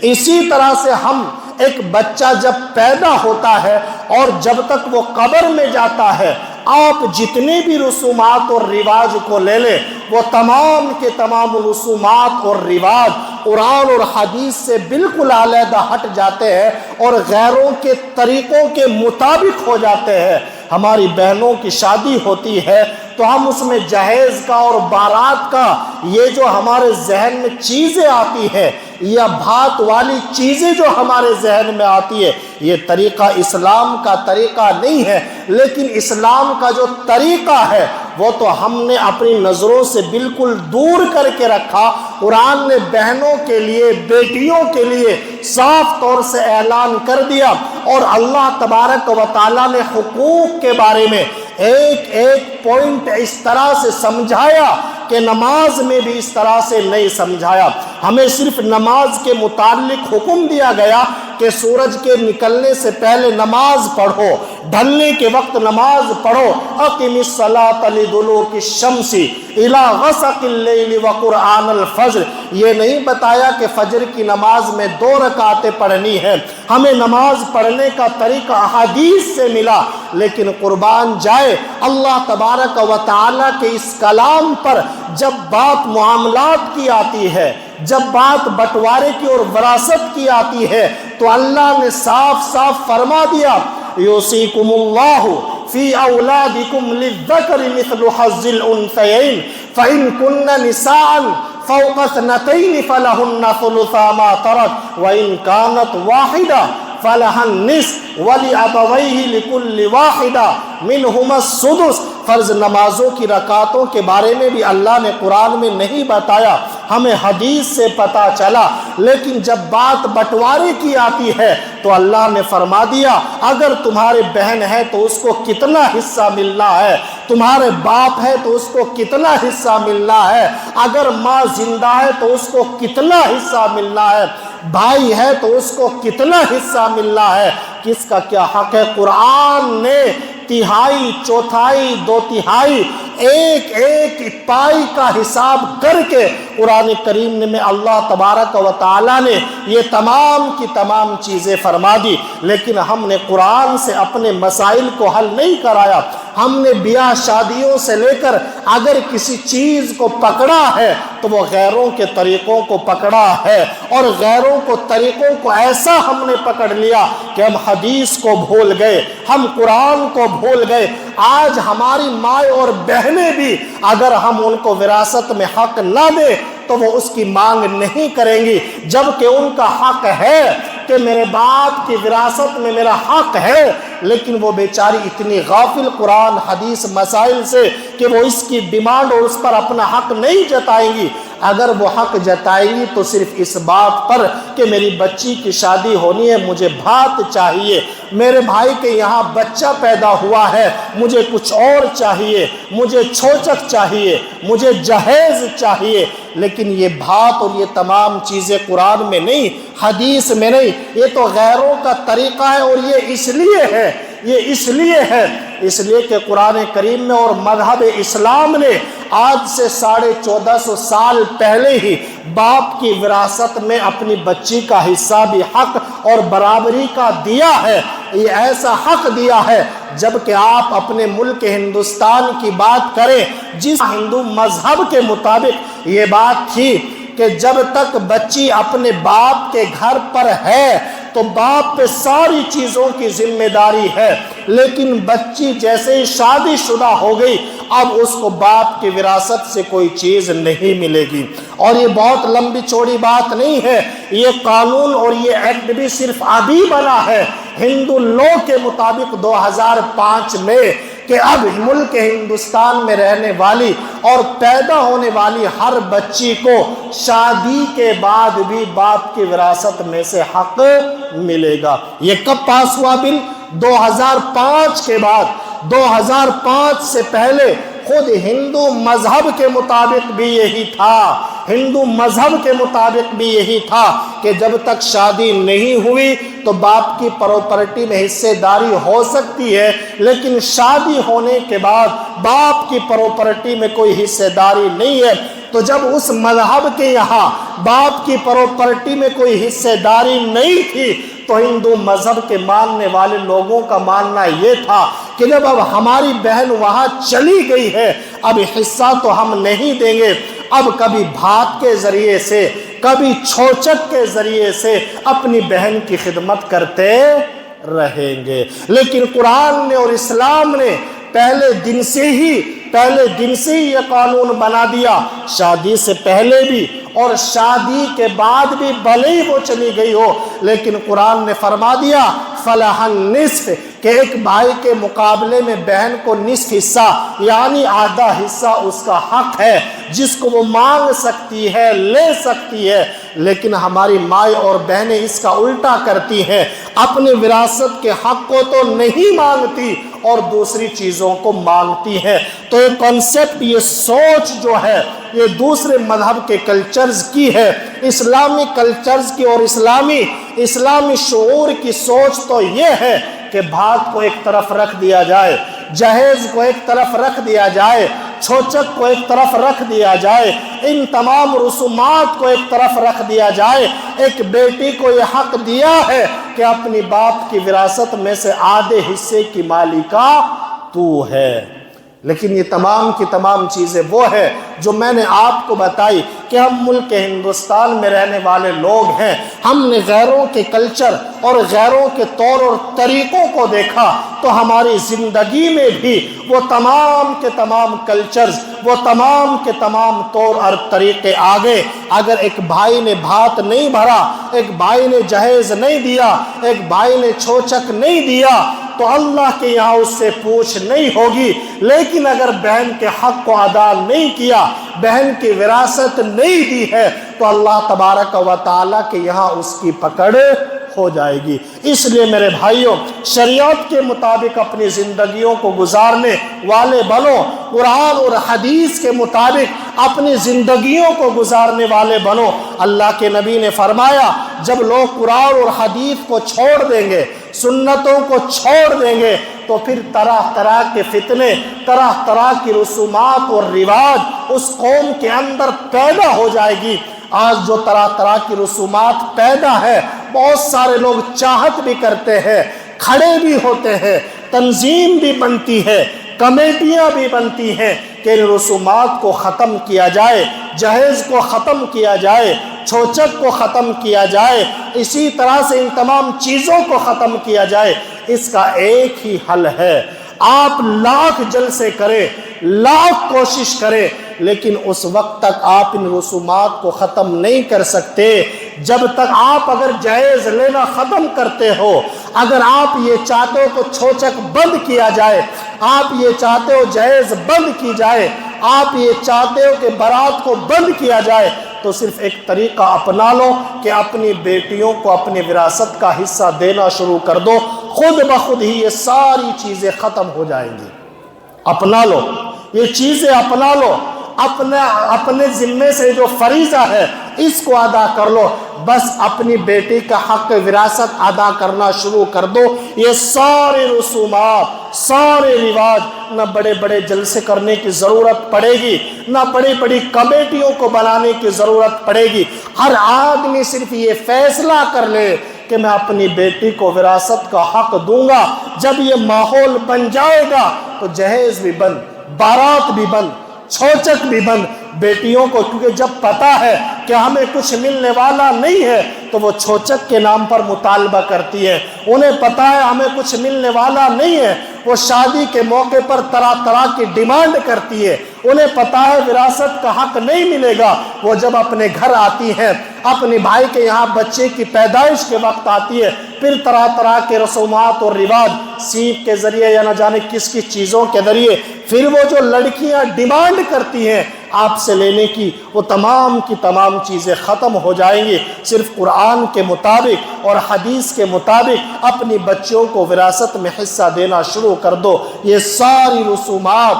اسی طرح سے ہم ایک بچہ جب پیدا ہوتا ہے اور جب تک وہ قبر میں جاتا ہے، آپ جتنے بھی رسومات اور رواج کو لے لیں، وہ تمام کے تمام رسومات اور رواج قرآن اور حدیث سے بالکل علیحدہ ہٹ جاتے ہیں اور غیروں کے طریقوں کے مطابق ہو جاتے ہیں۔ ہماری بہنوں کی شادی ہوتی ہے تو ہم اس میں جہیز کا اور بارات کا یہ جو ہمارے ذہن میں چیزیں آتی ہیں یا بھات والی چیزیں جو ہمارے ذہن میں آتی ہے، یہ طریقہ اسلام کا طریقہ نہیں ہے، لیکن اسلام کا جو طریقہ ہے وہ تو ہم نے اپنی نظروں سے بالکل دور کر کے رکھا۔ قرآن نے بہنوں کے لیے، بیٹیوں کے لیے صاف طور سے اعلان کر دیا، اور اللہ تبارک و تعالیٰ نے حقوق کے بارے میں ایک ایک پوائنٹ اس طرح سے سمجھایا کہ نماز میں بھی اس طرح سے نہیں سمجھایا۔ ہمیں صرف نماز کے متعلق حکم دیا گیا کہ سورج کے نکلنے سے پہلے نماز پڑھو، ڈھلنے کے وقت نماز پڑھو۔ اقم الصلاۃ لدلوک الشمس الی غسق اللیل وقرآن الفجر، یہ نہیں بتایا کہ فجر کی نماز میں 2 رکعتیں پڑھنی ہے۔ ہمیں نماز پڑھنے کا طریقہ احادیث سے ملا، لیکن قربان جائے اللہ تبارک و تعالیٰ کے اس کلام پر جب بات معاملات کی آتی ہے، جب بات بٹوارے کی اور وراثت کی آتی ہے، تو اللہ نے صاف صاف فرما دیا، یوصیکم اللہ فی اولادکم للذکر مثل حظ الانثیین فإن کن نساء فوق 2 فلہن ثلثا ما ترک وإن كانت واحدہ فلها النصف ولأبویہ لکل واحدہ منہما السدس۔ فرض نمازوں کی رکعتوں کے بارے میں بھی اللہ نے قرآن میں نہیں بتایا، ہمیں حدیث سے پتہ چلا، لیکن جب بات بٹوارے کی آتی ہے تو اللہ نے فرما دیا اگر تمہارے بہن ہے تو اس کو کتنا حصہ ملنا ہے، تمہارے باپ ہے تو اس کو کتنا حصہ ملنا ہے، اگر ماں زندہ ہے تو اس کو کتنا حصہ ملنا ہے، بھائی ہے تو اس کو کتنا حصہ ملنا ہے، کس کا کیا حق ہے۔ قرآن نے 1/3، 1/4، 2/3 ایک ایک پائی کا حساب کر کے قرآن کریم میں اللہ تبارک و تعالیٰ نے یہ تمام کی تمام چیزیں فرما دی، لیکن ہم نے قرآن سے اپنے مسائل کو حل نہیں کرایا۔ ہم نے بیاہ شادیوں سے لے کر اگر کسی چیز کو پکڑا ہے تو وہ غیروں کے طریقوں کو پکڑا ہے، اور غیروں کو طریقوں کو ایسا ہم نے پکڑ لیا کہ ہم حدیث کو بھول گئے، ہم قرآن کو بھول گئے۔ آج ہماری مائیں اور بہنیں بھی اگر ہم ان کو وراثت میں حق نہ دیں تو وہ اس کی مانگ نہیں کریں گی، جبکہ ان کا حق ہے کہ میرے باپ کی وراثت میں میرا حق ہے، لیکن وہ بیچاری اتنی غافل قرآن حدیث مسائل سے کہ وہ اس کی ڈیمانڈ اور اس پر اپنا حق نہیں جتائیں گی۔ اگر وہ حق جتائیں گی تو صرف اس بات پر کہ میری بچی کی شادی ہونی ہے، مجھے بھات چاہیے، میرے بھائی کے یہاں بچہ پیدا ہوا ہے، مجھے کچھ اور چاہیے، مجھے چھوچک چاہیے، مجھے جہیز چاہیے، لیکن یہ بھات اور یہ تمام چیزیں قرآن میں نہیں، حدیث میں نہیں، یہ تو غیروں کا طریقہ ہے، اور یہ اس لیے کہ قرآن کریم میں اور مذہب اسلام نے آج سے 1450 سال پہلے ہی باپ کی وراثت میں اپنی بچی کا حصہ بھی حق اور برابری کا دیا ہے۔ یہ ایسا حق دیا ہے جبکہ آپ اپنے ملک ہندوستان کی بات کریں، جس ہندو مذہب کے مطابق یہ بات تھی کہ جب تک بچی اپنے باپ کے گھر پر ہے تو باپ پہ ساری چیزوں کی ذمہ داری ہے، لیکن بچی جیسے ہی شادی شدہ ہو گئی اب اس کو باپ کی وراثت سے کوئی چیز نہیں ملے گی۔ اور یہ بہت لمبی چوڑی بات نہیں ہے، یہ قانون اور یہ ایکٹ بھی صرف ابھی بنا ہے ہندو لا کے مطابق 2005 میں، کہ اب ملک ہندوستان میں رہنے والی اور پیدا ہونے والی ہر بچی کو شادی کے بعد بھی باپ کی وراثت میں سے حق ملے گا۔ یہ کب پاس ہوا بل؟ 2005 کے بعد۔ 2005 سے پہلے خود ہندو مذہب کے مطابق بھی یہی تھا۔ ہندو مذہب کے مطابق بھی یہی تھا کہ جب تک شادی نہیں ہوئی تو باپ کی پراپرٹی میں حصے داری ہو سکتی ہے، لیکن شادی ہونے کے بعد باپ کی پراپرٹی میں کوئی حصے داری نہیں ہے۔ تو جب اس مذہب کے یہاں باپ کی پراپرٹی میں کوئی حصے داری نہیں تھی تو ہندو مذہب کے ماننے والے لوگوں کا ماننا یہ تھا کہ جب اب ہماری بہن وہاں چلی گئی ہے، اب حصہ تو ہم نہیں دیں گے، اب کبھی بھات کے ذریعے سے کبھی چھوچک کے ذریعے سے اپنی بہن کی خدمت کرتے رہیں گے۔ لیکن قرآن نے اور اسلام نے پہلے دن سے ہی یہ قانون بنا دیا، شادی سے پہلے بھی اور شادی کے بعد بھی، بھلے ہی وہ چلی گئی ہو، لیکن قرآن نے فرما دیا فَلَهَا النِّصْفُ کہ ایک بھائی کے مقابلے میں بہن کو نصف حصہ یعنی آدھا حصہ اس کا حق ہے، جس کو وہ مانگ سکتی ہے، لے سکتی ہے۔ لیکن ہماری مائیں اور بہنیں اس کا الٹا کرتی ہیں، اپنے وراثت کے حق کو تو نہیں مانگتی اور دوسری چیزوں کو مانگتی ہیں۔ تو یہ کنسپٹ، یہ سوچ جو ہے یہ دوسرے مذہب کے کلچرز کی ہے، اسلامی کلچرز کی اور اسلامی شعور کی سوچ تو یہ ہے کہ بھات کو ایک طرف رکھ دیا جائے، جہیز کو ایک طرف رکھ دیا جائے، چھوچک کو ایک طرف رکھ دیا جائے، ان تمام رسومات کو ایک طرف رکھ دیا جائے۔ ایک بیٹی کو یہ حق دیا ہے کہ اپنی باپ کی وراثت میں سے آدھے حصے کی مالکہ تو ہے۔ لیکن یہ تمام کی تمام چیزیں وہ ہے جو میں نے آپ کو بتائی کہ ہم ملک ہندوستان میں رہنے والے لوگ ہیں، ہم نے غیروں کے کلچر اور غیروں کے طور اور طریقوں کو دیکھا تو ہماری زندگی میں بھی وہ تمام کے تمام کلچرز، وہ تمام کے تمام طور اور طریقے آگے۔ اگر ایک بھائی نے بھات نہیں بھرا، ایک بھائی نے جہیز نہیں دیا، ایک بھائی نے چھوچک نہیں دیا تو اللہ کے یہاں اس سے پوچھ نہیں ہوگی، لیکن اگر بہن کے حق کو ادا نہیں کیا، بہن کی وراثت نہیں دی ہے تو اللہ تبارک و تعالیٰ کے یہاں اس کی پکڑ ہو جائے گی۔ اس لیے میرے بھائیوں، شریعت کے مطابق اپنی زندگیوں کو گزارنے والے بنو، قرآن اور حدیث کے مطابق اپنی زندگیوں کو گزارنے والے بنو۔ اللہ کے نبی نے فرمایا جب لوگ قرآن اور حدیث کو چھوڑ دیں گے، سنتوں کو چھوڑ دیں گے تو پھر طرح طرح کے فتنے، طرح طرح کی رسومات اور رواج اس قوم کے اندر پیدا ہو جائے گی۔ آج جو طرح طرح کی رسومات پیدا ہے، بہت سارے لوگ چاہت بھی کرتے ہیں، کھڑے بھی ہوتے ہیں، تنظیم بھی بنتی ہے، کمیٹیاں بھی بنتی ہیں کہ ان رسومات کو ختم کیا جائے، جہیز کو ختم کیا جائے، چھوچک کو ختم کیا جائے، اسی طرح سے ان تمام چیزوں کو ختم کیا جائے۔ اس کا ایک ہی حل ہے، آپ لاکھ جلسے کریں، لاکھ کوشش کریں، لیکن اس وقت تک آپ ان رسومات کو ختم نہیں کر سکتے جب تک آپ اگر جہیز لینا ختم کرتے ہو، اگر آپ یہ چاہتے ہو کہ چھوچک بند کیا جائے، آپ یہ چاہتے ہو جہیز بند کی جائے، آپ یہ چاہتے ہو کہ بارات کو بند کیا جائے، تو صرف ایک طریقہ اپنا لو کہ اپنی بیٹیوں کو اپنی وراثت کا حصہ دینا شروع کر دو، خود بخود ہی یہ ساری چیزیں ختم ہو جائیں گی۔ اپنا لو یہ چیزیں، اپنا لو، اپنے ذمے سے جو فریضہ ہے اس کو ادا کر لو، بس اپنی بیٹی کا حق وراثت ادا کرنا شروع کر دو۔ یہ سارے رسومات، سارے رواج، نہ بڑے بڑے جلسے کرنے کی ضرورت پڑے گی، نہ بڑی بڑی کمیٹیوں کو بنانے کی ضرورت پڑے گی۔ ہر آدمی صرف یہ فیصلہ کر لے کہ میں اپنی بیٹی کو وراثت کا حق دوں گا۔ جب یہ ماحول بن جائے گا تو جہیز بھی بند، بارات بھی بند، چھوچک بھی بند۔ بیٹیوں کو کیونکہ جب پتا ہے کہ ہمیں کچھ ملنے والا نہیں ہے تو وہ چھوچک کے نام پر مطالبہ کرتی ہے، انہیں پتا ہے ہمیں کچھ ملنے والا نہیں ہے، وہ شادی کے موقع پر طرح طرح کی ڈیمانڈ کرتی ہے، انہیں پتا ہے وراثت کا حق نہیں ملے گا، وہ جب اپنے گھر آتی ہیں، اپنے بھائی کے یہاں بچے کی پیدائش کے وقت آتی ہے، پھر طرح طرح کے رسومات اور رواج، سیپ کے ذریعے یا نہ جانے کس کس چیزوں کے ذریعے، پھر وہ جو لڑکیاں ڈیمانڈ کرتی ہیں آپ سے لینے کی، وہ تمام کی تمام چیزیں ختم ہو جائیں گی۔ صرف قرآن کے مطابق اور حدیث کے مطابق اپنی بچیوں کو وراثت میں حصہ دینا شروع کر دو۔ یہ ساری رسومات